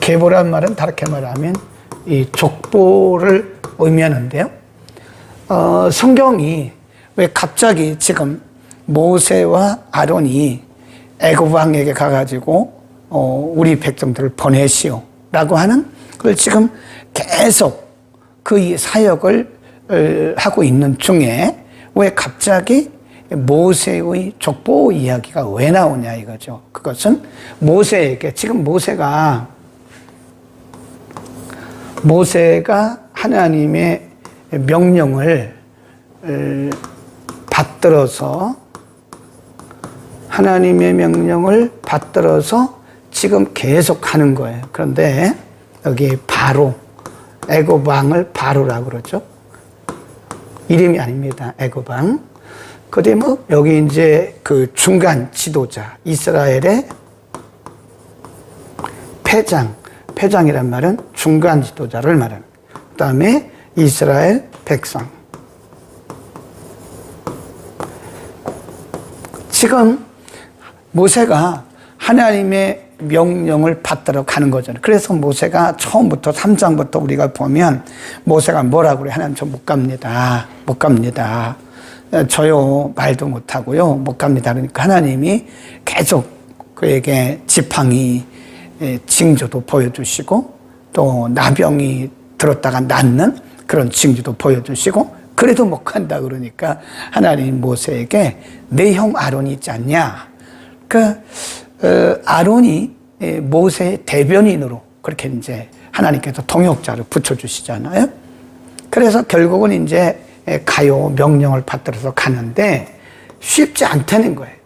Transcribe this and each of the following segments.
계보란 말은 다르게 말하면 이 족보를 의미하는데요. 성경이 왜 갑자기 지금 모세와 아론이 애굽 왕에게 가가지고 우리 백성들을 보내시오 라고 하는 그걸 지금 계속 그 사역을 하고 있는 중에 왜 갑자기 모세의 족보 이야기가 왜 나오냐 이거죠. 그것은 모세에게 지금 모세가 하나님의 명령을 받들어서 지금 계속 하는 거예요. 그런데 여기 바로 애굽 왕을 바로라고 그러죠. 이름이 아닙니다. 애굽 왕. 그다음에 뭐 여기 이제 그 중간 지도자 이스라엘의 패장이란 말은 중간 지도자를 말하는. 그다음에 이스라엘 백성. 지금 모세가 하나님의 명령을 받들어 가는 거잖아요. 그래서 모세가 처음부터 3장부터 우리가 보면 모세가 뭐라고 그래? 하나님 저 못 갑니다. 저요 말도 못하고요 못 갑니다. 그러니까 하나님이 계속 그에게 지팡이 징조도 보여주시고 또 나병이 들었다가 낫는 그런 징조도 보여주시고 그래도 못 간다 그러니까 하나님 모세에게 내 형 아론이 있지 않냐. 아론이 모세의 대변인으로 그렇게 이제 하나님께서 동역자를 붙여주시잖아요. 그래서 결국은 이제 가요 명령을 받들어서 가는데 쉽지 않다는 거예요.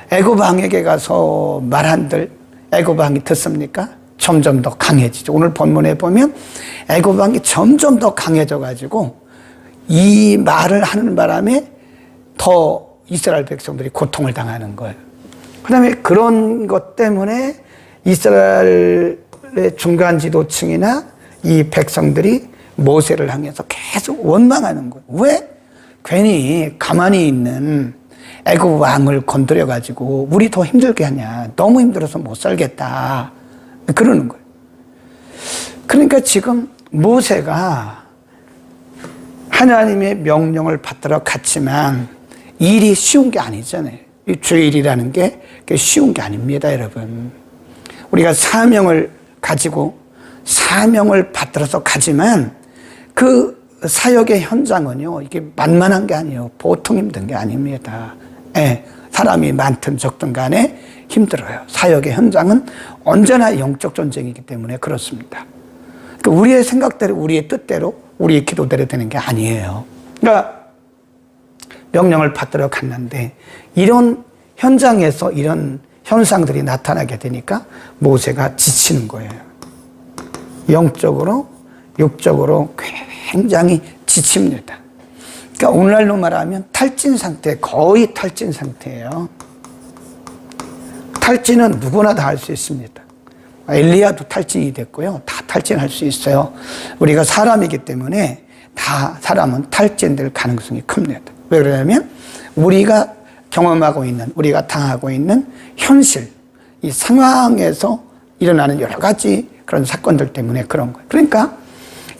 애굽 왕에게 가서 말한들 애굽 왕이 듣습니까? 점점 더 강해지죠. 오늘 본문에 보면 애굽 왕이 점점 더 강해져 가지고 이 말을 하는 바람에 더 이스라엘 백성들이 고통을 당하는 거예요. 그다음에 그런 것 때문에 이스라엘의 중간 지도층이나 이 백성들이 모세를 향해서 계속 원망하는 거예요. 왜? 괜히 가만히 있는 애굽 왕을 건드려 가지고 우리 더 힘들게 하냐. 너무 힘들어서 못 살겠다. 그러는 거예요. 그러니까 지금 모세가 하나님의 명령을 받들어 갔지만 일이 쉬운 게 아니잖아요. 이 주일이라는 게 쉬운 게 아닙니다, 여러분. 우리가 사명을 가지고 사명을 받들어서 가지만 그 사역의 현장은요, 이게 만만한 게 아니에요. 보통 힘든 게 아닙니다. 사람이 많든 적든 간에 힘들어요. 사역의 현장은 언제나 영적 전쟁이기 때문에 그렇습니다. 그러니까 우리의 생각대로, 우리의 뜻대로, 우리의 기도대로 되는 게 아니에요. 그러니까 명령을 받들어 갔는데 이런 현장에서 이런 현상들이 나타나게 되니까 모세가 지치는 거예요. 영적으로, 육적으로 굉장히 지칩니다. 그러니까 오늘날로 말하면 탈진 상태, 거의 탈진 상태예요. 탈진은 누구나 다 할 수 있습니다. 엘리야도 탈진이 됐고요. 다 탈진할 수 있어요. 우리가 사람이기 때문에 다 사람은 탈진될 가능성이 큽니다. 왜 그러냐면 우리가 경험하고 있는, 우리가 당하고 있는 현실, 이 상황에서 일어나는 여러 가지 그런 사건들 때문에 그런 거예요. 그러니까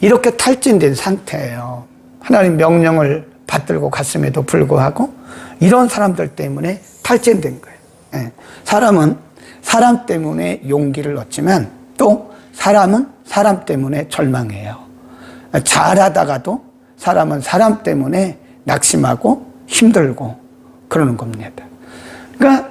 이렇게 탈진된 상태예요. 하나님 명령을 받들고 갔음에도 불구하고 이런 사람들 때문에 탈진된 거예요. 사람은 사람 때문에 용기를 얻지만 또 사람은 사람 때문에 절망해요. 잘하다가도 사람은 사람 때문에 낙심하고 힘들고 그러는 겁니다. 그러니까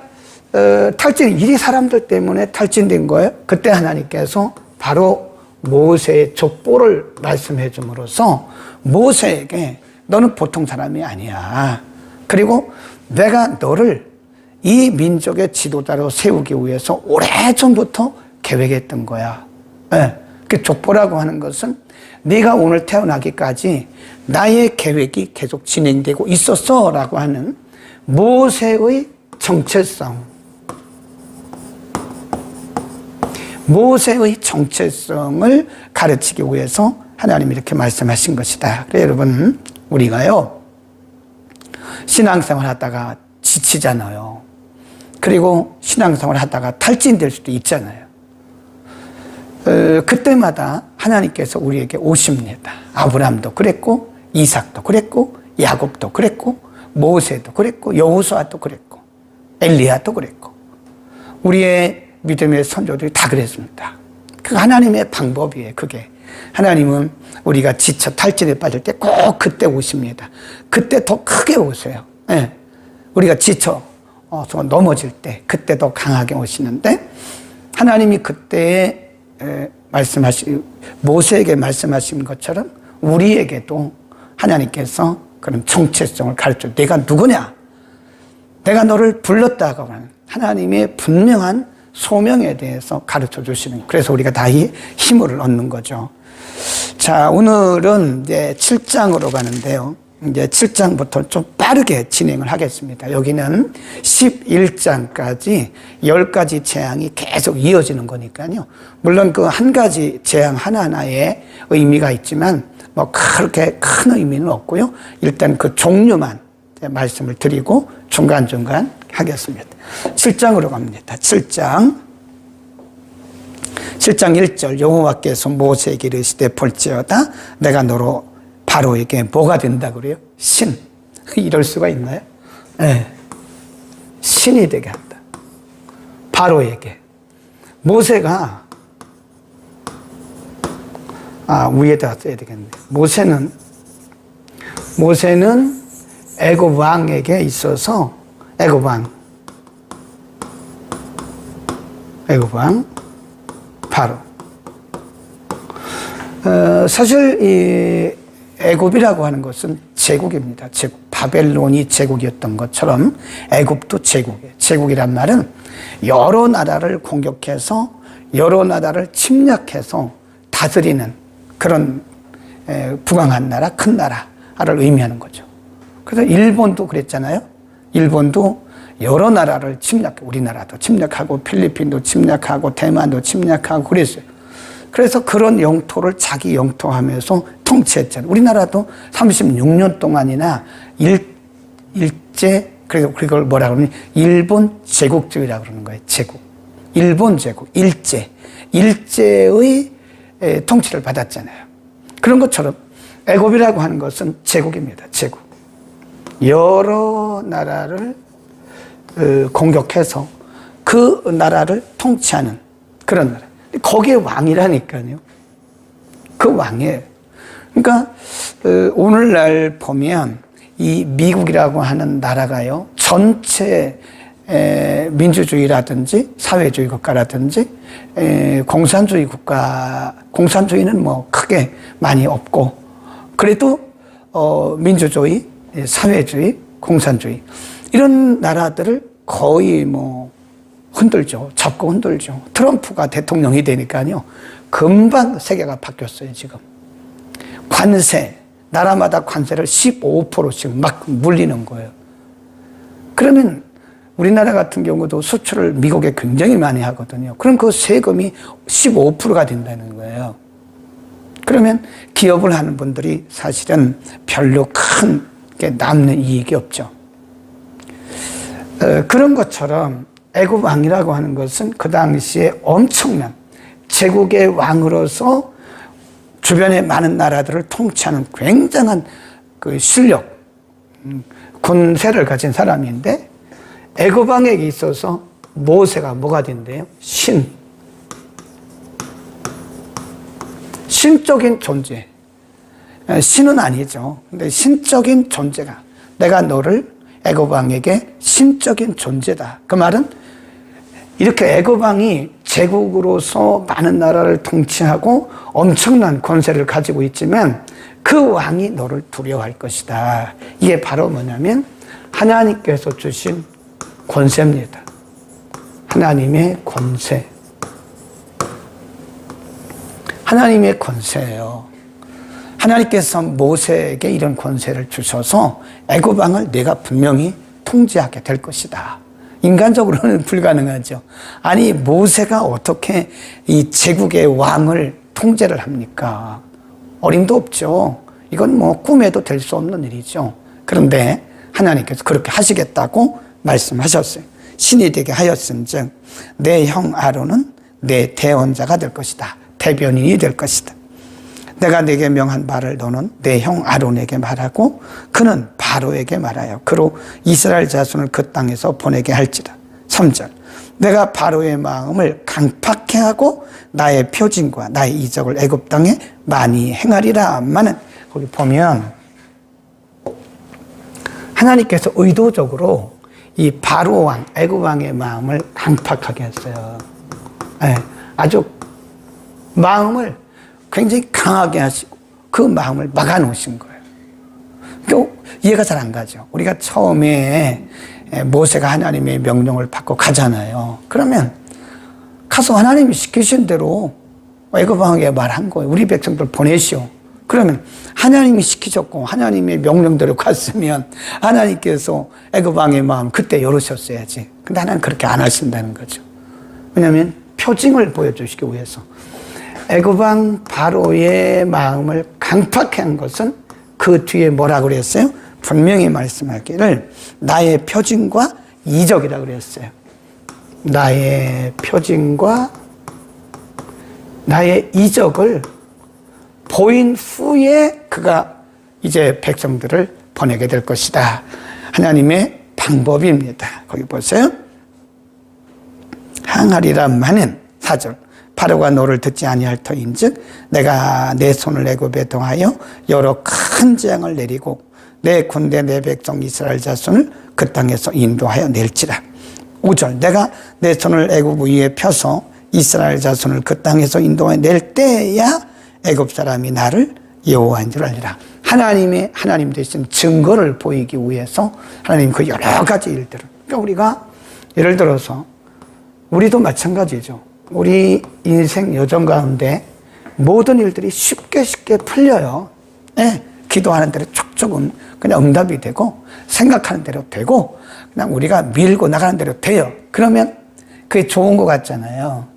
탈진, 이 사람들 때문에 탈진된 거예요. 그때 하나님께서 바로 모세의 족보를 말씀해 줌으로써 모세에게 너는 보통 사람이 아니야. 그리고 내가 너를 이 민족의 지도자로 세우기 위해서 오래전부터 계획했던 거야. 그 족보라고 하는 것은 네가 오늘 태어나기까지 나의 계획이 계속 진행되고 있었어 라고 하는 모세의 정체성을 가르치기 위해서 하나님이 이렇게 말씀하신 것이다. 그래서 여러분 우리가요 신앙생활 하다가 지치잖아요. 그리고 신앙생활을 하다가 탈진될 수도 있잖아요. 그때마다 하나님께서 우리에게 오십니다. 아브라함도 그랬고, 이삭도 그랬고, 야곱도 그랬고, 모세도 그랬고, 여호수아도 그랬고, 엘리야도 그랬고, 우리의 믿음의 선조들이 다 그랬습니다. 그 하나님의 방법이에요. 그게 하나님은 우리가 지쳐 탈진에 빠질 때 꼭 그때 오십니다. 그때 더 크게 오세요. 네. 우리가 지쳐 넘어질 때 그때 더 강하게 오시는데, 하나님이 그때 모세에게 말씀하신 것처럼 우리에게도 하나님께서 그런 정체성을 가르쳐, 내가 누구냐, 내가 너를 불렀다고 하는 하나님의 분명한 소명에 대해서 가르쳐 주시는, 그래서 우리가 다 힘을 얻는 거죠. 자, 오늘은 이제 7장으로 가는데요. 이제 7장부터 좀 빠르게 진행을 하겠습니다. 여기는 11장까지 10가지 재앙이 계속 이어지는 거니까요. 물론 그 한 가지 재앙 하나하나에 의미가 있지만 뭐 그렇게 큰 의미는 없고요. 일단 그 종류만 말씀을 드리고 중간중간 하겠습니다. 7장으로 갑니다. 7장 1절, 여호와께서 모세에게 이르시되 볼지어다 내가 너로 바로에게 뭐가 된다 그래요? 신. 이럴 수가 있나요? 네. 신이 되게 한다. 바로에게. 모세가 위에다가 써야 되겠네. 모세는 애굽 왕에게 있어서 애굽 왕 바로. 사실 이 애굽이라고 하는 것은 제국입니다. 제국. 바벨론이 제국이었던 것처럼 애굽도 제국이에요. 제국이란 말은 여러 나라를 공격해서 여러 나라를 침략해서 다스리는 그런 부강한 나라, 큰 나라를 의미하는 거죠. 그래서 일본도 그랬잖아요. 일본도 여러 나라를 우리나라도 침략하고 필리핀도 침략하고 대만도 침략하고 그랬어요. 그래서 그런 영토를 자기 영토하면서 통치했잖아요. 우리나라도 36년 동안이나 일제, 그리고 그걸 뭐라 그러면 일본 제국주의라고 그러는 거예요. 제국. 일본 제국, 일제의 통치를 받았잖아요. 그런 것처럼 애굽이라고 하는 것은 제국입니다. 제국. 여러 나라를 공격해서 그 나라를 통치하는 그런 나라. 거기에 왕이라니까요. 그 왕이에요. 그러니까 오늘날 보면 이 미국이라고 하는 나라가요, 전체 민주주의라든지 사회주의 국가라든지 공산주의 국가, 공산주의는 뭐 크게 많이 없고, 그래도 민주주의, 사회주의, 공산주의 이런 나라들을 거의 뭐 흔들죠. 잡고 흔들죠. 트럼프가 대통령이 되니까요, 금방 세계가 바뀌었어요. 지금 관세, 나라마다 관세를 15%씩 막 물리는 거예요. 그러면 우리나라 같은 경우도 수출을 미국에 굉장히 많이 하거든요. 그럼 그 세금이 15%가 된다는 거예요. 그러면 기업을 하는 분들이 사실은 별로 큰 게 남는 이익이 없죠. 그런 것처럼 애굽 왕이라고 하는 것은 그 당시에 엄청난 제국의 왕으로서 주변의 많은 나라들을 통치하는 굉장한 그 실력, 군세를 가진 사람인데, 애굽 왕에게 있어서 모세가 뭐가 된대요? 신적인 존재. 신은 아니죠. 근데 신적인 존재가, 내가 너를 애굽 왕에게 신적인 존재다. 그 말은 이렇게 애굽 왕이 제국으로서 많은 나라를 통치하고 엄청난 권세를 가지고 있지만 그 왕이 너를 두려워할 것이다. 이게 바로 뭐냐면 하나님께서 주신 권세입니다. 하나님의 권세. 하나님의 권세예요. 하나님께서 모세에게 이런 권세를 주셔서 애굽 왕을 내가 분명히 통제하게 될 것이다. 인간적으로는 불가능하죠. 아니, 모세가 어떻게 이 제국의 왕을 통제를 합니까? 어림도 없죠. 이건 뭐 꿈에도 될 수 없는 일이죠. 그런데 하나님께서 그렇게 하시겠다고 말씀하셨어요. 신이 되게 하였은즉 내 형 아론은 내 대언자가 될 것이다. 대변인이 될 것이다. 내가 네게 명한 말을 너는 내 형 아론에게 말하고 그는 바로에게 말하여 그로 이스라엘 자손을 그 땅에서 보내게 할지라. 3절 내가 바로의 마음을 강팍해 하고 나의 표징과 나의 이적을 애굽 땅에 많이 행하리라마는 거기 보면 하나님께서 의도적으로 이 바로 왕, 애굽 왕의 마음을 강팍하게 했어요. 네, 아주 마음을 굉장히 강하게 하시고 그 마음을 막아 놓으신 거예요. 그러니까 이해가 잘 안 가죠. 우리가 처음에 모세가 하나님의 명령을 받고 가잖아요. 그러면 가서 하나님이 시키신 대로 애굽 왕에게 말한 거예요. 우리 백성들 보내시오. 그러면 하나님이 시키셨고 하나님의 명령대로 갔으면 하나님께서 애굽 왕의 마음 그때 열으셨어야지. 근데 하나님 그렇게 안 하신다는 거죠. 왜냐하면 표징을 보여주시기 위해서. 애굽 왕 바로의 마음을 강팍해 한 것은 그 뒤에 뭐라 그랬어요? 분명히 말씀하기를 나의 표징과 이적이라고 그랬어요. 나의 표징과 나의 이적을 보인 후에 그가 이제 백성들을 보내게 될 것이다. 하나님의 방법입니다. 거기 보세요. 항하리라마는 4절 바로가 너를 듣지 아니할 터인즉 내가 내 손을 애굽에 동하여 여러 큰 재앙을 내리고 내 군대 내 백성 이스라엘 자손을 그 땅에서 인도하여 낼지라. 5절 내가 내 손을 애굽 위에 펴서 이스라엘 자손을 그 땅에서 인도하여 낼 때야 애굽 사람이 나를 여호와인 줄 알리라. 하나님의 하나님 되신 증거를 보이기 위해서 하나님 그 여러 가지 일들을. 그러니까 우리가 예를 들어서 우리도 마찬가지죠. 우리 인생 여정 가운데 모든 일들이 쉽게 풀려요. 네, 기도하는 대로 촉촉은 그냥 응답이 되고 생각하는 대로 되고 그냥 우리가 밀고 나가는 대로 돼요. 그러면 그게 좋은 것 같잖아요.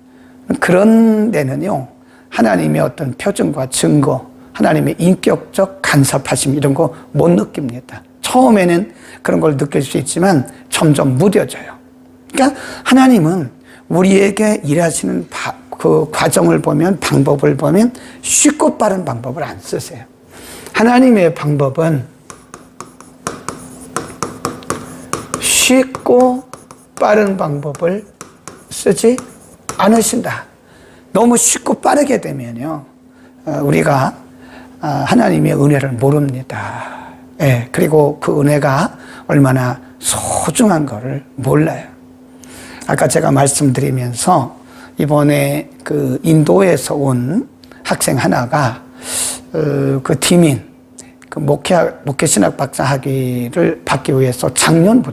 그런 데는요. 하나님의 어떤 표징과 증거, 하나님의 인격적 간섭하심 이런 거 못 느낍니다. 처음에는 그런 걸 느낄 수 있지만 점점 무뎌져요. 그러니까 하나님은 우리에게 일하시는 그 과정을 보면 방법을 보면 쉽고 빠른 방법을 안 쓰세요. 하나님의 방법은 쉽고 빠른 방법을 쓰지 않으신다. 너무 쉽고 빠르게 되면요, 우리가 하나님의 은혜를 모릅니다. 예, 그리고 그 은혜가 얼마나 소중한 것을 몰라요. 아까 제가 말씀드리면서 이번에 그 인도에서 온 학생 하나가 그 디민, 그 목회 신학 박사 학위를 받기 위해서 작년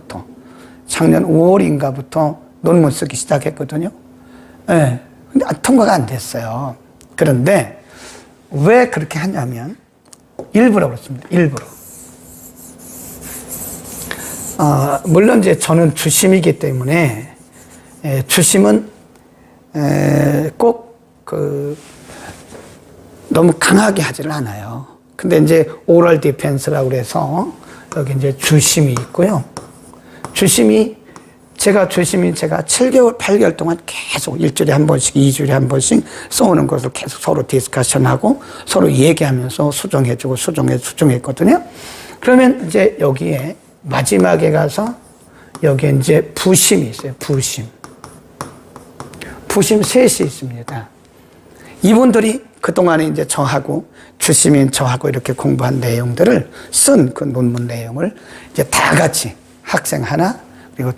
5월인가부터 논문 쓰기 시작했거든요. 예. 근데 통과가 안 됐어요. 그런데 왜 그렇게 하냐면 일부러 그렇습니다. 일부러. 물론 이제 저는 주심이기 때문에 주심은 꼭 너무 강하게 하지를 않아요. 근데 이제 오럴 디펜스라고 그래서 여기 이제 주심이 있고요. 제가 7개월, 8개월 동안 계속 일주일에 한 번씩, 2주일에 한 번씩 써오는 것을 계속 서로 디스커션하고 서로 얘기하면서 수정해주고 수정했거든요. 그러면 이제 여기에 마지막에 가서 여기에 이제 부심이 있어요. 부심 셋이 있습니다. 이분들이 그동안에 이제 주심인 저하고 이렇게 공부한 내용들을 쓴 그 논문 내용을 이제 다 같이 학생 하나, 그리고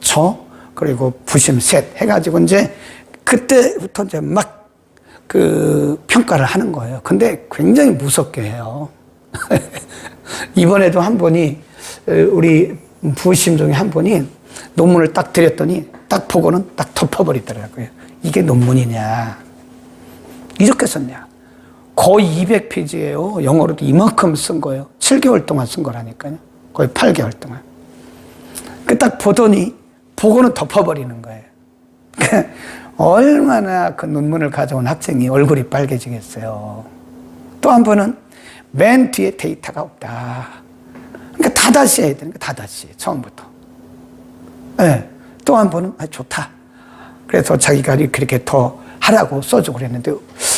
그리고 부심 셋 해가지고 이제 그때부터 이제 막 평가를 하는 거예요. 근데 굉장히 무섭게 해요. 이번에도 한 분이, 우리 부심 중에 한 분이 논문을 딱 드렸더니 딱 보고는 딱 덮어버리더라고요. 이게 논문이냐. 이렇게 썼냐. 거의 200페이지예요. 영어로도 이만큼 쓴 거예요. 7개월 동안 쓴 거라니까요. 거의 8개월 동안. 딱 보고는 덮어버리는 거예요. 얼마나 그 논문을 가져온 학생이 얼굴이 빨개지겠어요. 또 한 번은 맨 뒤에 데이터가 없다. 그러니까 다 다시 해야 되는 거예요. 다 다시. 처음부터. 네. 또 한 번은 좋다. 그래서 자기가 그렇게 더 하라고 써주고 그랬는데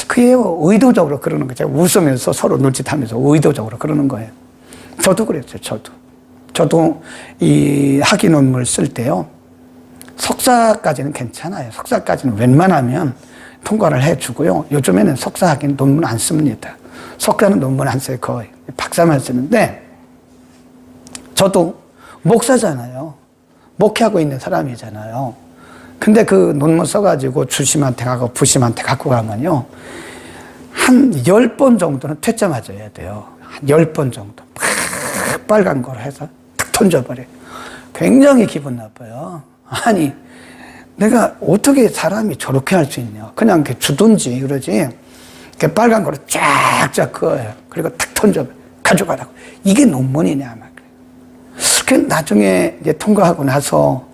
그게 의도적으로 그러는 거죠. 웃으면서 서로 눈짓하면서 의도적으로 그러는 거예요. 저도 그랬어요. 저도 이 학위 논문을 쓸 때요. 석사까지는 괜찮아요. 석사까지는 웬만하면 통과를 해주고요. 요즘에는 석사 학위는 논문 안 씁니다. 석사는 논문 안 써요. 거의 박사만 쓰는데 저도 목사잖아요. 목회하고 있는 사람이잖아요. 근데 그 논문 써가지고 주심한테 가고 부심한테 갖고 가면요. 한 10번 정도는 퇴짜 맞아야 돼요. 한 10번 정도. 팍 빨간 걸 해서 탁 던져버려요. 굉장히 기분 나빠요. 아니, 내가 어떻게 사람이 저렇게 할 수 있냐. 그냥 이렇게 주든지 그러지. 이렇게 빨간 거를 쫙쫙 그어요. 그리고 탁 던져버려요. 가져가라고. 이게 논문이냐. 막. 그 나중에 이제 통과하고 나서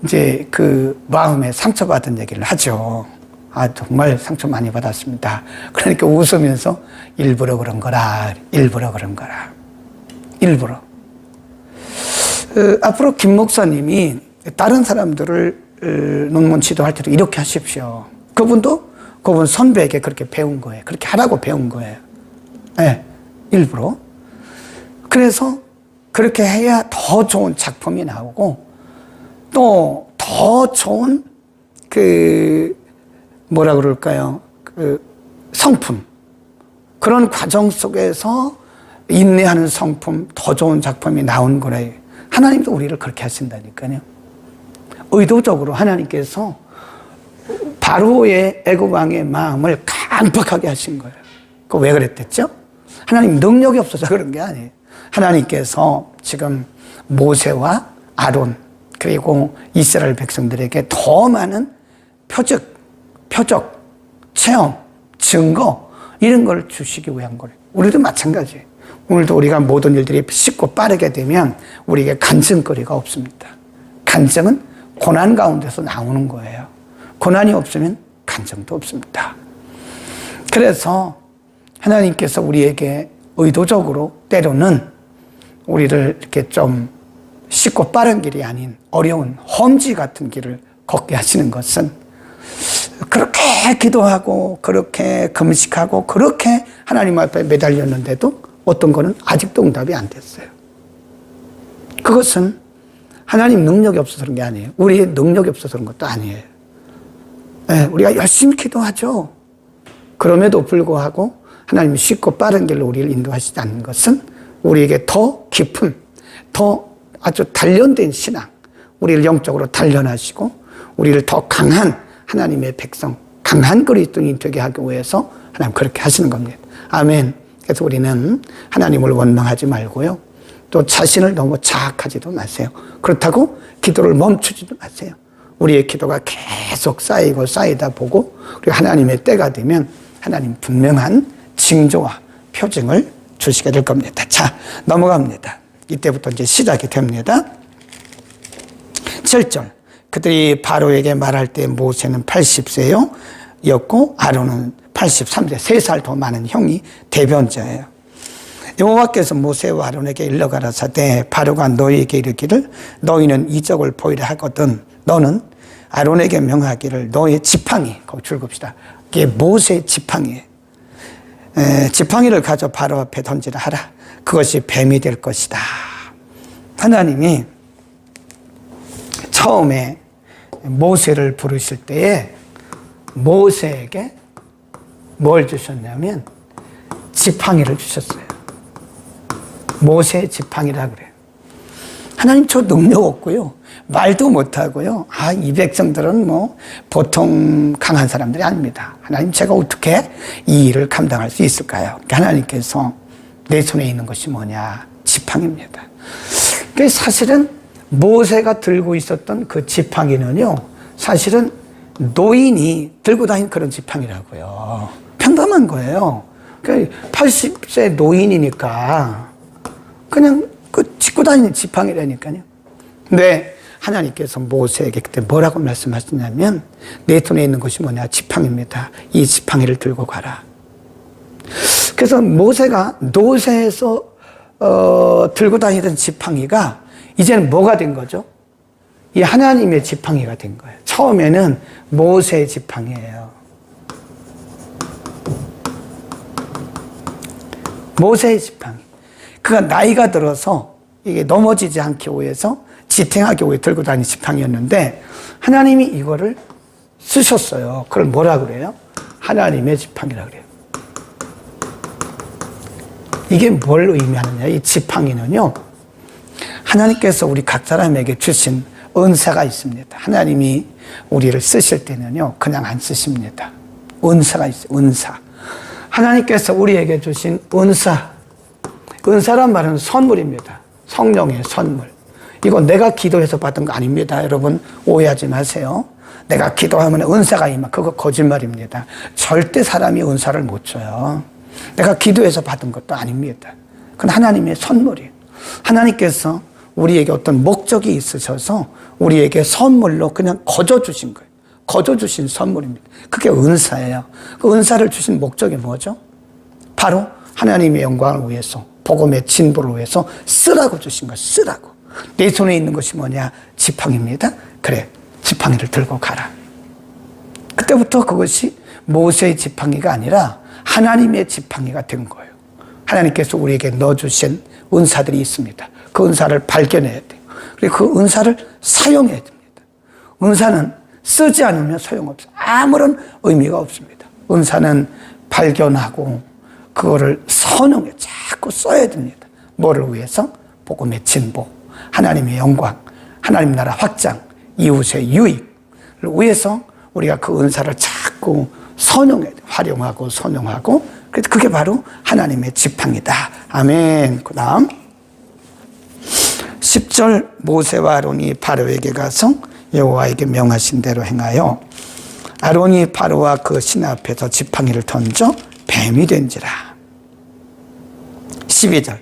이제 그 마음에 상처받은 얘기를 하죠. 아, 정말 상처 많이 받았습니다. 그러니까 웃으면서 일부러 그런 거라, 일부러 그런 거라. 일부러. 앞으로 김 목사님이 다른 사람들을 논문 지도할 때도 이렇게 하십시오. 그분 선배에게 그렇게 배운 거예요. 그렇게 하라고 배운 거예요. 네, 일부러. 그래서 그렇게 해야 더 좋은 작품이 나오고 또 더 좋은 뭐라 그럴까요? 성품. 그런 과정 속에서 인내하는 성품, 더 좋은 작품이 나온 거래요. 하나님도 우리를 그렇게 하신다니까요. 의도적으로 하나님께서 바로의 애굽 왕의 마음을 강팍하게 하신 거예요. 그거 왜 그랬댔죠? 하나님 능력이 없어서 그런 게 아니에요. 하나님께서 지금 모세와 아론 그리고 이스라엘 백성들에게 더 많은 표적, 체험, 증거 이런 걸 주시기 위한 거예요. 우리도 마찬가지예요. 오늘도 우리가 모든 일들이 쉽고 빠르게 되면 우리에게 간증거리가 없습니다. 간증은 고난 가운데서 나오는 거예요. 고난이 없으면 간증도 없습니다. 그래서 하나님께서 우리에게 의도적으로 때로는 우리를 이렇게 좀 쉽고 빠른 길이 아닌 어려운 험지 같은 길을 걷게 하시는 것은 그렇게 기도하고 그렇게 금식하고 그렇게 하나님 앞에 매달렸는데도 어떤 거는 아직도 응답이 안 됐어요. 그것은 하나님 능력이 없어서 그런 게 아니에요. 우리의 능력이 없어서 그런 것도 아니에요. 네, 우리가 열심히 기도하죠. 그럼에도 불구하고 하나님이 쉽고 빠른 길로 우리를 인도하시지 않는 것은 우리에게 더 깊은, 더 아주 단련된 신앙, 우리를 영적으로 단련하시고 우리를 더 강한 하나님의 백성, 강한 그리스도인이 되게 하기 위해서 하나님 그렇게 하시는 겁니다. 아멘. 그래서 우리는 하나님을 원망하지 말고요. 또 자신을 너무 자학하지도 마세요. 그렇다고 기도를 멈추지도 마세요. 우리의 기도가 계속 쌓이고 쌓이다 보고 그리고 하나님의 때가 되면 하나님 분명한 징조와 표징을 주시게 될 겁니다. 자, 넘어갑니다. 이때부터 이제 시작이 됩니다. 7절. 그들이 바로에게 말할 때 모세는 80세요. 였고 아론은 83세, 3살 더 많은 형이 대변자예요. 여호와께서 모세와 아론에게 일러가라사대 바로가 너희에게 이르기를 너희는 이적을 보이라 하거든 너는 아론에게 명하기를 너의 지팡이, 거기 줄급시다. 이게 모세의 지팡이에요. 지팡이를 가져 바로 앞에 던지라 하라. 그것이 뱀이 될 것이다. 하나님이 처음에 모세를 부르실 때에 모세에게 뭘 주셨냐면 지팡이를 주셨어요. 모세의 지팡이라 그래요. 하나님 저 능력 없고요. 말도 못하고요. 이 백성들은 뭐 보통 강한 사람들이 아닙니다. 하나님 제가 어떻게 이 일을 감당할 수 있을까요? 하나님께서 내 손에 있는 것이 뭐냐? 지팡이입니다. 사실은 모세가 들고 있었던 그 지팡이는요. 사실은 노인이 들고 다니는 그런 지팡이라고요. 평범한 거예요. 80세 노인이니까 그냥 짚고 다니는 지팡이라니까요. 근데 하나님께서 모세에게 그때 뭐라고 말씀하시냐면 내 손에 있는 것이 뭐냐? 지팡이입니다. 이 지팡이를 들고 가라. 그래서 모세가 노새에서 들고 다니던 지팡이가 이제는 뭐가 된 거죠? 이 하나님의 지팡이가 된 거예요. 처음에는 모세의 지팡이예요. 모세의 지팡이. 그가 나이가 들어서 이게 넘어지지 않기 위해서 지탱하기 위해 들고 다니는 지팡이였는데 하나님이 이거를 쓰셨어요. 그걸 뭐라 그래요? 하나님의 지팡이라 그래요. 이게 뭘 의미하느냐? 이 지팡이는요, 하나님께서 우리 각 사람에게 주신 은사가 있습니다. 하나님이 우리를 쓰실 때는요, 그냥 안 쓰십니다. 은사가 있어요. 은사. 하나님께서 우리에게 주신 은사. 은사란 말은 선물입니다. 성령의 선물. 이거 내가 기도해서 받은 거 아닙니다. 여러분 오해하지 마세요. 내가 기도하면 은사가 임하. 그거 거짓말입니다. 절대 사람이 은사를 못 줘요. 내가 기도해서 받은 것도 아닙니다. 그건 하나님의 선물이에요. 하나님께서 우리에게 어떤 목적이 있으셔서 우리에게 선물로 그냥 거저 주신 거예요. 거저 주신 선물입니다. 그게 은사예요. 그 은사를 주신 목적이 뭐죠? 바로 하나님의 영광을 위해서, 복음의 진보를 위해서 쓰라고 주신 거예요. 쓰라고. 내 손에 있는 것이 뭐냐? 지팡이입니다. 그래, 지팡이를 들고 가라. 그때부터 그것이 모세의 지팡이가 아니라 하나님의 지팡이가 된 거예요. 하나님께서 우리에게 넣어주신 은사들이 있습니다. 그 은사를 발견해야 돼요. 그리고 그 은사를 사용해야 됩니다. 은사는 쓰지 않으면 소용없어요. 아무런 의미가 없습니다. 은사는 발견하고 그거를 선용해 자꾸 써야 됩니다. 뭐를 위해서? 복음의 진보, 하나님의 영광, 하나님 나라 확장, 이웃의 유익을 위해서 우리가 그 은사를 자꾸 선용해야 돼요. 활용하고 선용하고. 그래서 그게 바로 하나님의 지팡이다. 아멘. 그 다음 10절 모세와 아론이 바로에게 가서 여호와에게 명하신 대로 행하여 아론이 바로와 그 신 앞에서 지팡이를 던져 뱀이 된지라. 12절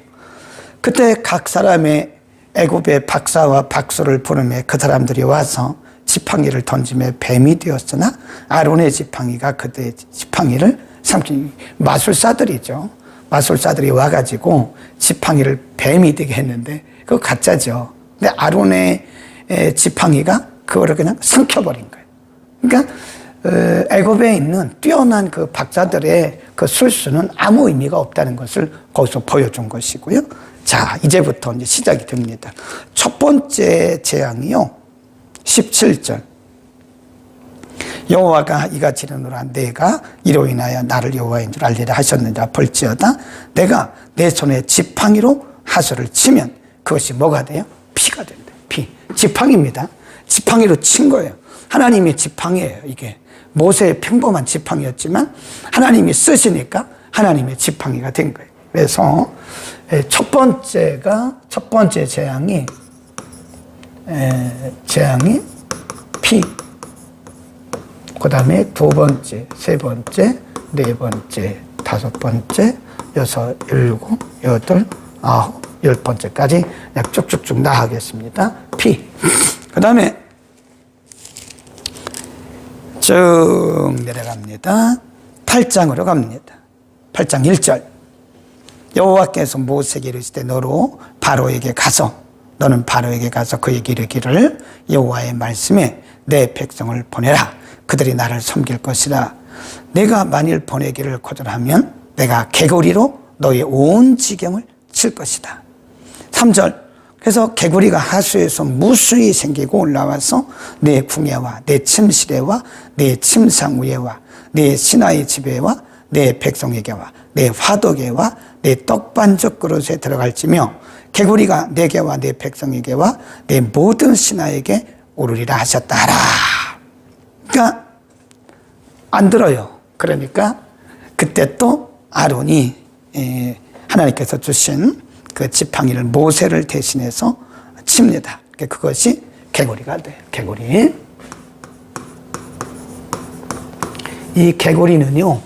그때 각 사람의 애굽의 박사와 박수를 부르며 그 사람들이 와서 지팡이를 던지며 뱀이 되었으나 아론의 지팡이가 그때의 지팡이를 삼킨 마술사들이죠. 마술사들이 와가지고 지팡이를 뱀이 되게 했는데 그거 가짜죠. 근데 아론의 지팡이가 그거를 그냥 삼켜버린 거예요. 그러니까 애굽에 있는 뛰어난 그 박사들의 그 술수는 아무 의미가 없다는 것을 거기서 보여준 것이고요. 자, 이제부터 이제 시작이 됩니다. 첫 번째 재앙이요. 17절. 여호와가 이같이 이르노라 내가 이로 인하여 나를 여호와인 줄 알리라 하셨느니라 볼지어다 내가 내 손에 지팡이로 하수를 치면 그것이 뭐가 돼요? 피가 된다. 피. 지팡이입니다. 지팡이로 친 거예요. 하나님의 지팡이에요. 이게 모세의 평범한 지팡이였지만 하나님이 쓰시니까 하나님의 지팡이가 된 거예요. 그래서 첫 번째 재앙이 피. 그 다음에 두 번째, 세 번째, 네 번째, 다섯 번째, 여섯, 일곱, 여덟, 아홉, 열 번째까지 그냥 쭉쭉쭉 나가겠습니다. 피. 그 다음에 쭉 내려갑니다. 8장으로 갑니다. 8장 1절. 여호와께서 모세에게 이르시되 너로 바로에게 가서 너는 바로에게 가서 그에게 이르기를 여호와의 말씀에 내 백성을 보내라. 그들이 나를 섬길 것이라. 내가 만일 보내기를 거절하면 내가 개구리로 너의 온 지경을 칠 것이다. 3절. 그래서 개구리가 하수에서 무수히 생기고 올라와서 내 궁예와 내 침실에와 내 침상 위에와 내 신하의 집에와 내 백성에게와 내 화덕에와 내 떡반죽 그릇에 들어갈지며 개구리가 내게와 내 백성에게와 내 모든 신하에게 오르리라 하셨다라. 그러니까 안 들어요. 그러니까 그때 또 아론이 하나님께서 주신 그 지팡이를 모세를 대신해서 칩니다. 그것이 개구리가 돼요. 개구리. 이 개구리는요,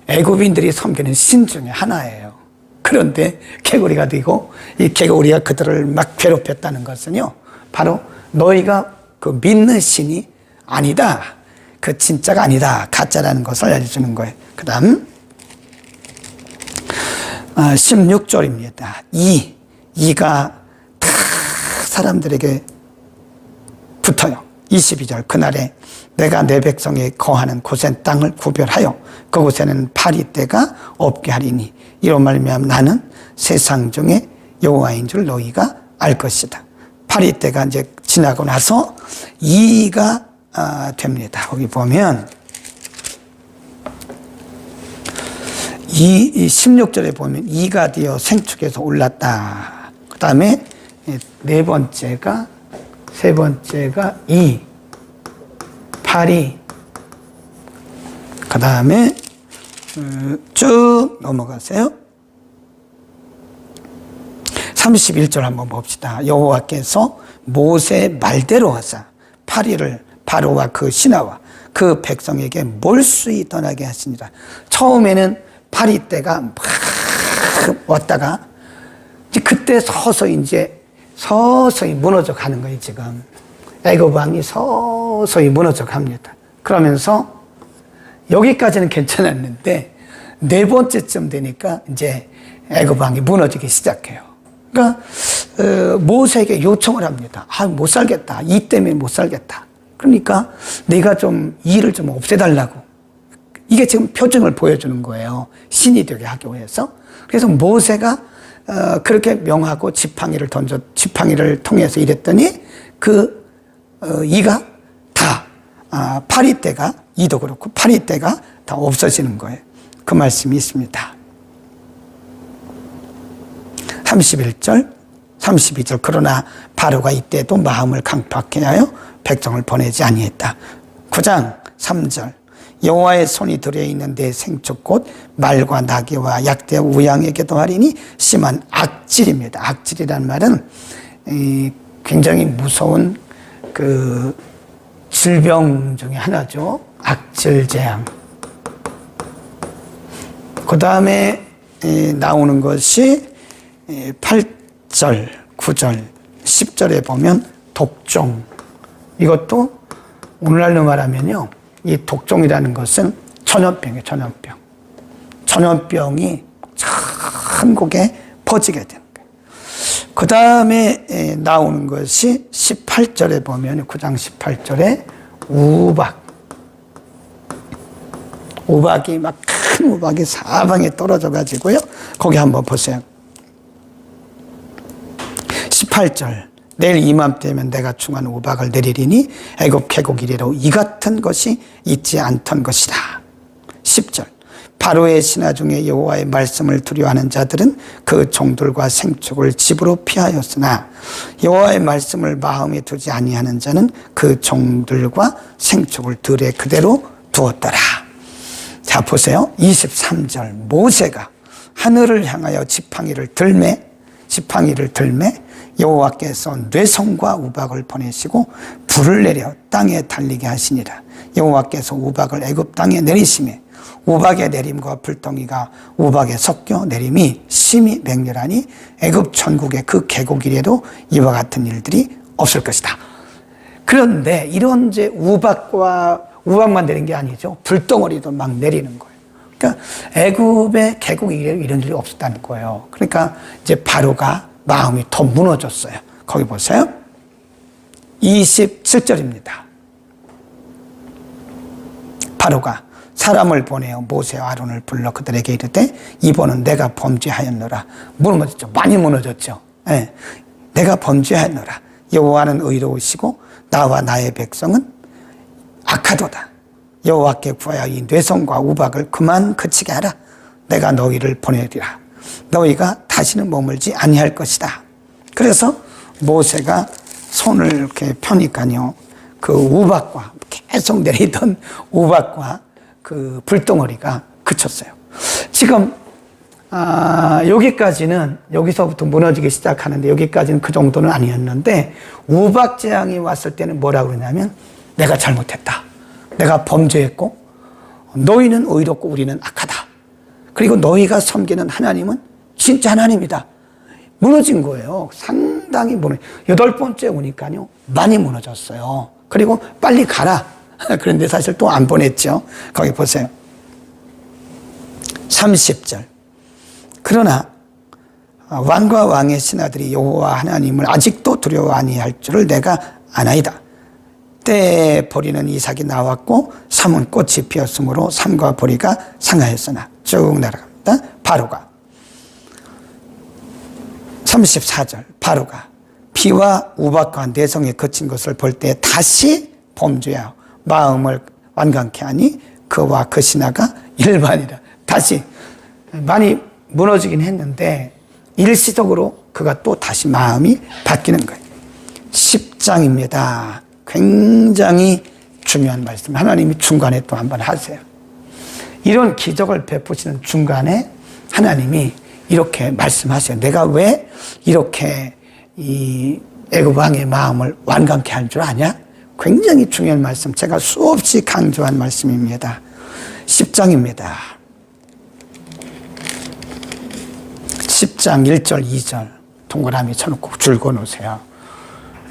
애굽인들이 섬기는 신 중에 하나예요. 그런데 개구리가 되고 이 개구리가 그들을 막 괴롭혔다는 것은요, 바로 너희가 그 믿는 신이 아니다. 그 진짜가 아니다. 가짜라는 것을 알려주는 거예요. 그 다음 16절입니다. 이가 다 사람들에게 붙어요. 22절 그날에 내가 내 백성이 거하는 곳엔 땅을 구별하여 그곳에는 파리떼가 없게 하리니 이로 말미암아 나는 세상 중에 여호와인 줄 너희가 알 것이다. 파리떼가 이제 지나고 나서 2가 됩니다. 거기 보면 16절에 보면 2가 되어 생축에서 올랐다. 그 다음에 세 번째가 2, 8이, 그 다음에 쭉 넘어가세요. 31절 한번 봅시다. 여호와께서 모세 말대로 하사 파리를 바로와 그 신하와 그 백성에게 몰수히 떠나게 하시니라. 처음에는 파리떼가 막 왔다가 이제 그때 서서히 무너져 가는 거예요. 지금 애굽 왕이 서서히 무너져 갑니다. 그러면서 여기까지는 괜찮았는데 네 번째쯤 되니까 이제 애굽 왕이 무너지기 시작해요. 그러니까 모세에게 요청을 합니다. 못 살겠다. 이 때문에 못 살겠다. 그러니까 네가 좀 일을 좀 없애달라고. 이게 지금 표정을 보여주는 거예요. 신이 되게 하기 위해서. 그래서 모세가 그렇게 명하고 지팡이를 통해서 이랬더니 이가 다 파리떼가 이도 그렇고 파리떼가 다 없어지는 거예요. 그 말씀이 있습니다. 31절, 32절 그러나 바로가 이때도 마음을 강팍해 하여 백성을 보내지 아니했다. 9장 3절 여호와의 손이 들여있는 내 생축 곧 말과 나귀와 약대와 우양에게도 하리니 심한 악질입니다. 악질이라는 말은 굉장히 무서운 그 질병 중에 하나죠. 악질재앙. 그 다음에 나오는 것이 8절, 9절, 10절에 보면 독종. 이것도 오늘날로 말하면요. 이 독종이라는 것은 전염병이에요. 전염병. 전염병이 한국에 퍼지게 되는 거예요. 그 다음에 나오는 것이 18절에 보면 9장 18절에 우박. 우박이 막 큰 우박이 사방에 떨어져 가지고요. 거기 한번 보세요. 18절 내일 이맘때면 내가 충한 우박을 내리리니 애굽 계곡 이래로 이 같은 것이 있지 않던 것이다. 10절 바로의 신하 중에 여호와의 말씀을 두려워하는 자들은 그 종들과 생축을 집으로 피하였으나 여호와의 말씀을 마음에 두지 아니하는 자는 그 종들과 생축을 들에 그대로 두었더라. 자 보세요. 23절 모세가 하늘을 향하여 지팡이를 들매 여호와께서 뇌성과 우박을 보내시고 불을 내려 땅에 달리게 하시니라. 여호와께서 우박을 애굽 땅에 내리시매 우박의 내림과 불덩이가 우박에 섞여 내림이 심히 맹렬하니 애굽 전국의 그 계곡 이래도 이와 같은 일들이 없을 것이다. 그런데 이런 이제 우박만 내린 게 아니죠. 불덩어리도 막 내리는 거예요. 그러니까 애굽의 계곡 이래도 이런 일이 없었다는 거예요. 그러니까 이제 바로가 마음이 더 무너졌어요. 거기 보세요. 27절입니다. 바로가 사람을 보내어 모세와 아론을 불러 그들에게 이르되 이번은 내가 범죄하였노라. 무너졌죠. 많이 무너졌죠. 네. 내가 범죄하였노라. 여호와는 의로우시고 나와 나의 백성은 악하도다. 여호와께 구하여 이 뇌성과 우박을 그만 그치게 하라. 내가 너희를 보내리라. 너희가 다시는 머물지 아니할 것이다. 그래서 모세가 손을 이렇게 펴니까요. 그 우박과 계속 내리던 우박과 그 불덩어리가 그쳤어요. 지금 여기서부터 무너지기 시작하는데 여기까지는 그 정도는 아니었는데 우박 재앙이 왔을 때는 뭐라고 그러냐면 내가 잘못했다. 내가 범죄했고 너희는 의롭고 우리는 악하다. 그리고 너희가 섬기는 하나님은 진짜 하나님이다. 무너진 거예요. 상당히 8번째 오니까요. 많이 무너졌어요. 그리고 빨리 가라. 그런데 사실 또 안 보냈죠. 거기 보세요. 30절. 그러나 왕과 왕의 신하들이 여호와 하나님을 아직도 두려워 아니할 줄을 내가 아나이다. 때에 보리는 이삭이 나왔고 삼은 꽃이 피었으므로 삼과 보리가 상하였으나 쭉 내려갑니다. 바로가 34절 바로가 피와 우박과 내성에 그친 것을 볼 때 다시 범죄하여 마음을 완강케 하니 그와 그 신하가 일반이라. 다시 많이 무너지긴 했는데 일시적으로 그가 또 다시 마음이 바뀌는 거예요. 10장입니다. 굉장히 중요한 말씀. 하나님이 중간에 또 한번 하세요. 이런 기적을 베푸시는 중간에 하나님이 이렇게 말씀하세요. 내가 왜 이렇게 이 애굽 왕의 마음을 완강케 할 줄 아냐? 굉장히 중요한 말씀. 제가 수없이 강조한 말씀입니다. 10장입니다. 10장 1절 2절 동그라미 쳐놓고 줄거 놓으세요.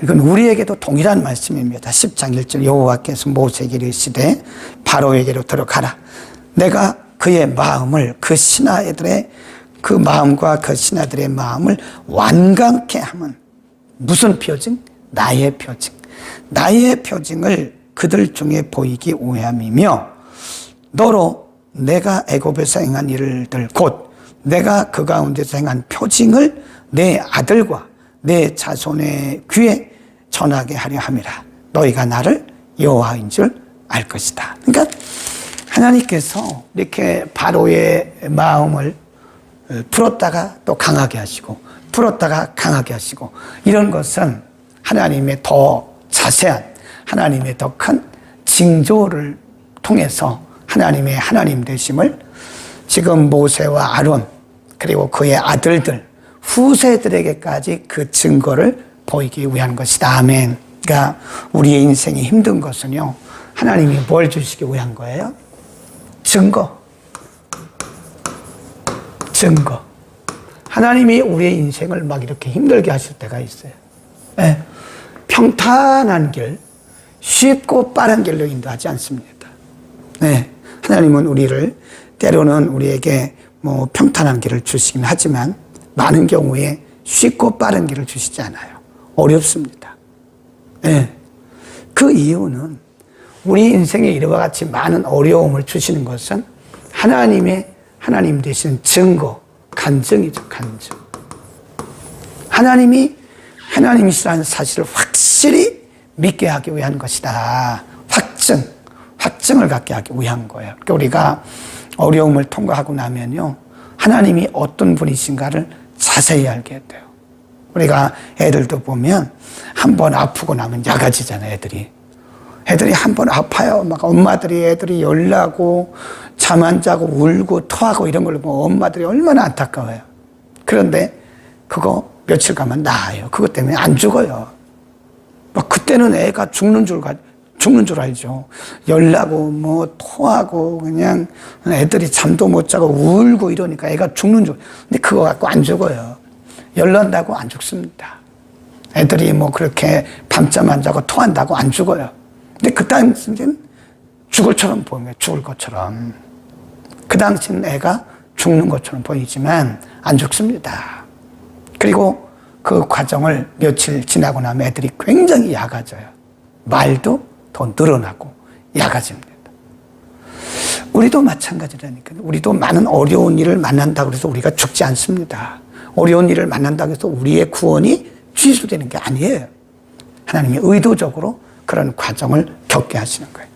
이건 우리에게도 동일한 말씀입니다. 10장 1절 여호와께서 모세에게 이르시되 바로에게로 들어가라. 내가 그의 마음을 그 신하들의 그 마음과 그 신하들의 마음을 완강케 하면 무슨 표징? 나의 표징. 나의 표징을 그들 중에 보이기 위함이며 너로 내가 애굽에서 행한 일들 곧 내가 그 가운데서 행한 표징을 내 아들과 내 자손의 귀에 전하게 하려 함이라. 너희가 나를 여호와인 줄 알 것이다. 그러니까 하나님께서 이렇게 바로의 마음을 풀었다가 또 강하게 하시고 풀었다가 강하게 하시고 이런 것은 하나님의 더 자세한 하나님의 더 큰 징조를 통해서 하나님의 하나님 되심을 지금 모세와 아론 그리고 그의 아들들 후세들에게까지 그 증거를 보이기 위한 것이다. 아멘. 그러니까 우리의 인생이 힘든 것은요, 하나님이 뭘 주시기 위한 거예요? 증거. 증거. 하나님이 우리의 인생을 막 이렇게 힘들게 하실 때가 있어요. 네. 평탄한 길, 쉽고 빠른 길로 인도하지 않습니다. 네. 하나님은 우리를 때로는 우리에게 뭐 평탄한 길을 주시긴 하지만 많은 경우에 쉽고 빠른 길을 주시지 않아요. 어렵습니다. 네. 그 이유는 우리 인생에 이와 같이 많은 어려움을 주시는 것은 하나님 되신 증거, 간증이죠, 간증. 하나님이 하나님이시라는 사실을 확실히 믿게 하기 위한 것이다. 확증을 갖게 하기 위한 거예요. 그러니까 우리가 어려움을 통과하고 나면요, 하나님이 어떤 분이신가를 자세히 알게 돼요. 우리가 애들도 보면 한 번 아프고 나면 야가지잖아요, 애들이 한 번 아파요. 막 애들이 열나고 잠 안 자고 울고 토하고 이런 걸 보면 엄마들이 얼마나 안타까워요. 그런데 그거 며칠 가면 나아요. 그것 때문에 안 죽어요. 막 그때는 애가 죽는 줄 알죠. 열나고 뭐 토하고 그냥 애들이 잠도 못 자고 울고 이러니까 애가 죽는 줄. 근데 그거 갖고 안 죽어요. 열난다고 안 죽습니다. 애들이 뭐 그렇게 밤잠 안 자고 토한다고 안 죽어요. 근데 그 당시는 죽을 것처럼. 그 당시는 애가 죽는 것처럼 보이지만 안 죽습니다. 그리고 그 과정을 며칠 지나고 나면 애들이 굉장히 약아져요. 말도 더 늘어나고 약아집니다. 우리도 마찬가지라니까. 우리도 많은 어려운 일을 만난다고 해서 우리가 죽지 않습니다. 어려운 일을 만난다고 해서 우리의 구원이 취소되는 게 아니에요. 하나님이 의도적으로 그런 과정을 겪게 하시는 거예요.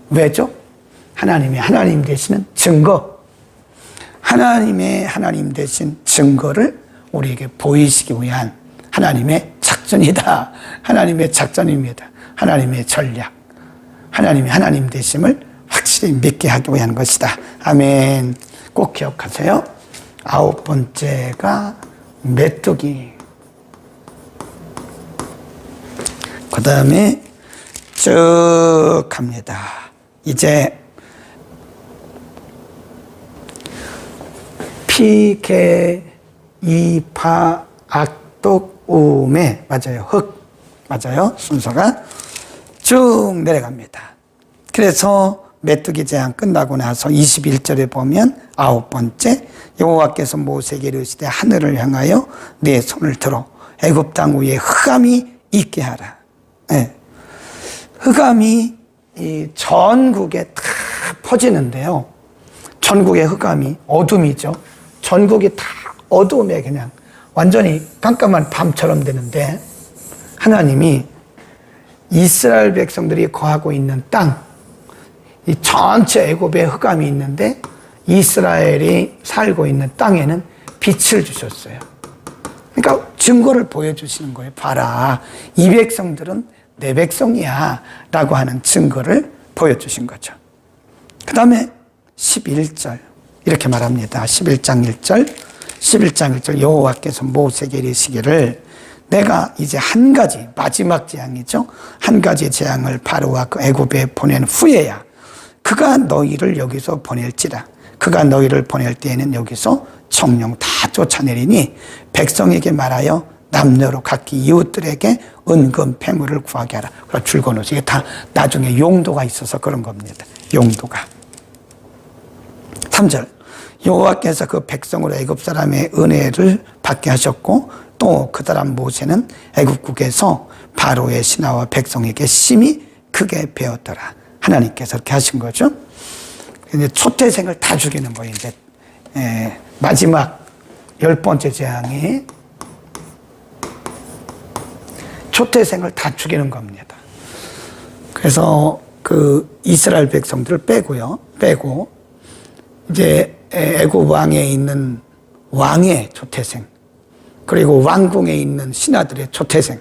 왜죠? 하나님이 하나님 되시는 증거, 하나님의 하나님 되신 증거를 우리에게 보이시기 위한 하나님의 작전이다. 하나님의 작전입니다. 하나님의 전략, 하나님의 하나님 되심을 확실히 믿게 하기 위한 것이다. 아멘. 꼭 기억하세요. 9번째가 메뚜기. 그 다음에 쭉 갑니다. 이제 피, 개, 이파, 악독, 우매. 맞아요. 흙. 맞아요. 순서가 쭉 내려갑니다. 그래서 메뚜기 재앙 끝나고 나서 21절에 보면 9번째 여호와께서 모세에게 이르시되 하늘을 향하여 내 손을 들어 애굽 땅 위에 흑암이 있게 하라. 네. 흑암이 이 전국에 다 퍼지는데요. 전국의 흑암이 어둠이죠. 전국이 다 어둠에 그냥 완전히 깜깜한 밤처럼 되는데 하나님이 이스라엘 백성들이 거하고 있는 땅, 이 전체 애굽에 흑암이 있는데 이스라엘이 살고 있는 땅에는 빛을 주셨어요. 그러니까 증거를 보여주시는 거예요. 봐라, 이 백성들은 내 백성이야 라고 하는 증거를 보여주신 거죠. 그 다음에 11절 이렇게 말합니다. 11장 1절 여호와께서 모세에게 이르시기를 내가 이제 한 가지 마지막 재앙이죠. 한 가지 재앙을 바로와 그 애굽에 보낸 후에야 그가 너희를 여기서 보낼지라. 그가 너희를 보낼 때에는 여기서 청룡 다 쫓아내리니 백성에게 말하여 남녀로 각기 이웃들에게 은금 폐물을 구하게 하라. 그럼 줄거놓으세요. 이게 다 나중에 용도가 있어서 그런 겁니다. 용도가. 3절 여호와께서 그 백성으로 애굽 사람의 은혜를 받게 하셨고 또 그 사람 모세는 애굽국에서 바로의 신하와 백성에게 심히 크게 배웠더라. 하나님께서 그렇게 하신 거죠. 이제 초태생을 다 죽이는 거예요. 이제 마지막 10번째 재앙이 초태생을 다 죽이는 겁니다. 그래서 그 이스라엘 백성들을 빼고 이제 애굽 왕에 있는 왕의 초태생, 그리고 왕궁에 있는 신하들의 초태생,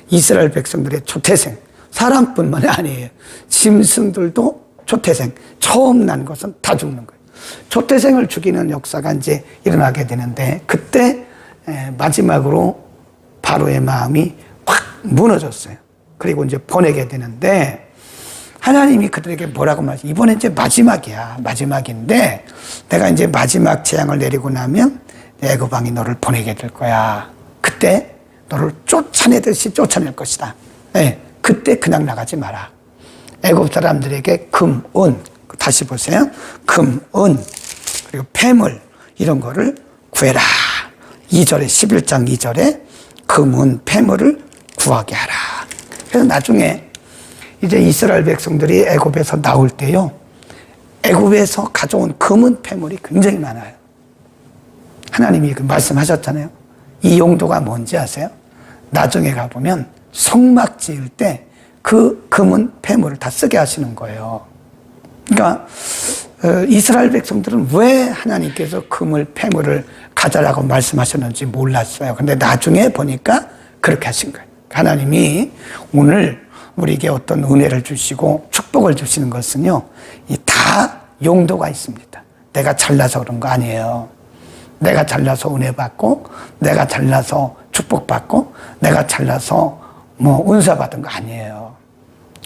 이스라엘 백성들의 초태생, 사람뿐만이 아니에요. 짐승들도 초태생, 처음 난 것은 다 죽는 거예요. 초태생을 죽이는 역사가 이제 일어나게 되는데 그때 마지막으로 바로의 마음이 확 무너졌어요. 그리고 이제 보내게 되는데 하나님이 그들에게 뭐라고 말하지? 이번에 이제 마지막이야. 마지막인데 내가 이제 마지막 재앙을 내리고 나면 애굽 왕이 너를 보내게 될 거야. 그때 너를 쫓아내듯이 쫓아낼 것이다. 네, 그때 그냥 나가지 마라. 애굽 사람들에게 금, 은, 다시 보세요. 금, 은, 그리고 폐물 이런 거를 구해라. 2절에 11장 2절에 금, 은, 폐물을 구하게 하라. 그래서 나중에 이제 이스라엘 백성들이 애굽에서 나올 때요, 애굽에서 가져온 금은 폐물이 굉장히 많아요. 하나님이 말씀하셨잖아요. 이 용도가 뭔지 아세요? 나중에 가보면 성막 지을 때 그 금은 폐물을 다 쓰게 하시는 거예요. 그러니까 이스라엘 백성들은 왜 하나님께서 금을 폐물을 가져라고 말씀하셨는지 몰랐어요. 근데 나중에 보니까 그렇게 하신 거예요. 하나님이 오늘 우리에게 어떤 은혜를 주시고 축복을 주시는 것은요, 다 용도가 있습니다. 내가 잘나서 그런 거 아니에요. 내가 잘나서 은혜 받고, 내가 잘나서 축복받고, 내가 잘나서 은사 받은 거 아니에요.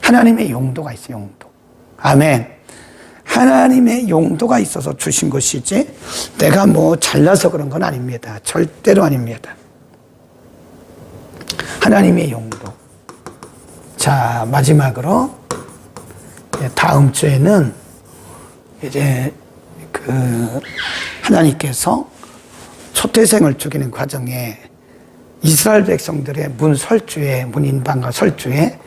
하나님의 용도가 있어요, 용도. 아멘. 하나님의 용도가 있어서 주신 것이지, 내가 잘나서 그런 건 아닙니다. 절대로 아닙니다. 하나님의 용도. 자, 마지막으로, 다음 주에는 이제 하나님께서 초태생을 죽이는 과정에 이스라엘 백성들의 문인방과 설주에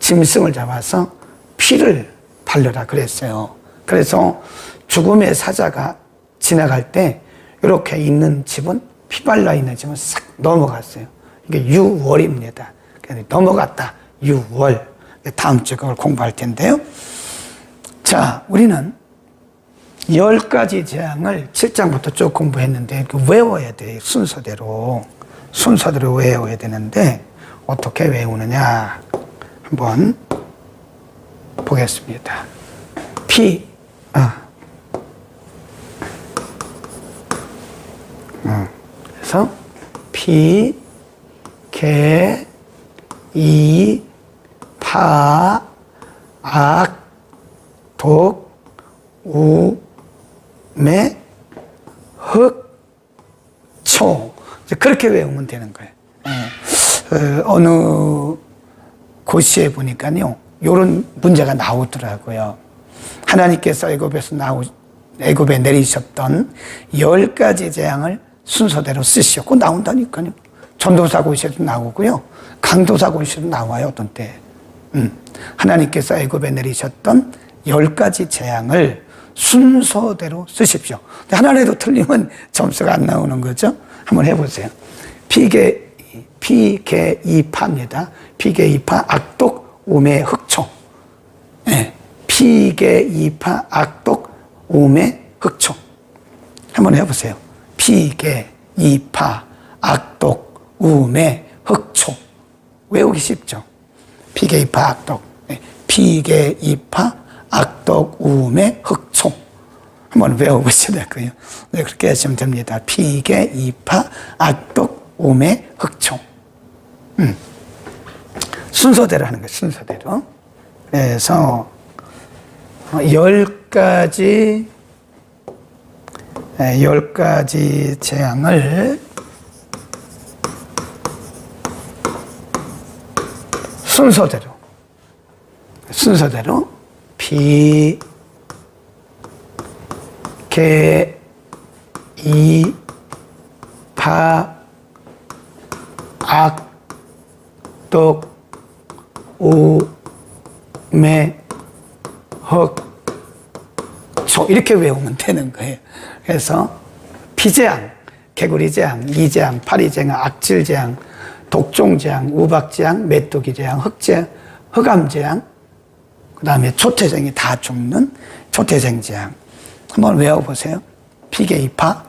짐승을 잡아서 피를 바르라 그랬어요. 그래서 죽음의 사자가 지나갈 때 이렇게 있는 집은 피 발라 있는 집은 싹 넘어갔어요. 이게 유월입니다. 넘어갔다. 유월. 다음 주에 그걸 공부할 텐데요. 자, 우리는 10가지 재앙을 7장부터 쭉 공부했는데 외워야 돼요. 순서대로 외워야 되는데 어떻게 외우느냐 한번 보겠습니다. 그래서 피, 개, 이, 파, 악, 독, 우, 매, 흑, 초. 그렇게 외우면 되는 거예요. 어느 고시에 보니까요, 이런 문제가 나오더라고요. 하나님께서 애굽에 내리셨던 10가지 재앙을 순서대로 쓰시고 나온다니까요. 전도사 고시에도 나오고요, 강도사 고시에도 나와요, 어떤 때. 하나님께서 애굽에 내리셨던 10가지 재앙을 순서대로 쓰십시오. 하나라도 틀리면 점수가 안 나오는 거죠. 한번 해보세요. 피개이파입니다. 피개이파, 악독, 우매, 흑초. 네. 피개이파, 악독, 우매, 흑초. 한번 해보세요. 피개이파, 악독, 우매, 흑초. 외우기 쉽죠. 피개이파, 악독. 네. 피개이파, 악독, 우매, 흑초. 한번 외워보셔야 되고요. 네, 그렇게 하시면 됩니다. 피개이파, 악독, 우매, 흑초. 순서대로 하는 거예요. 순서대로. 그래서 10가지 재앙을 순서대로 피개이파, 악독, 우매, 흑초 이렇게 외우면 되는 거예요. 그래서 피재앙, 개구리재앙, 이재앙, 파리재앙, 악질재앙, 독종재앙, 우박재앙, 메뚜기재앙, 흑암재앙, 그 다음에 초태생이 다 죽는 초태생재앙 한번 외워보세요. 피개이파,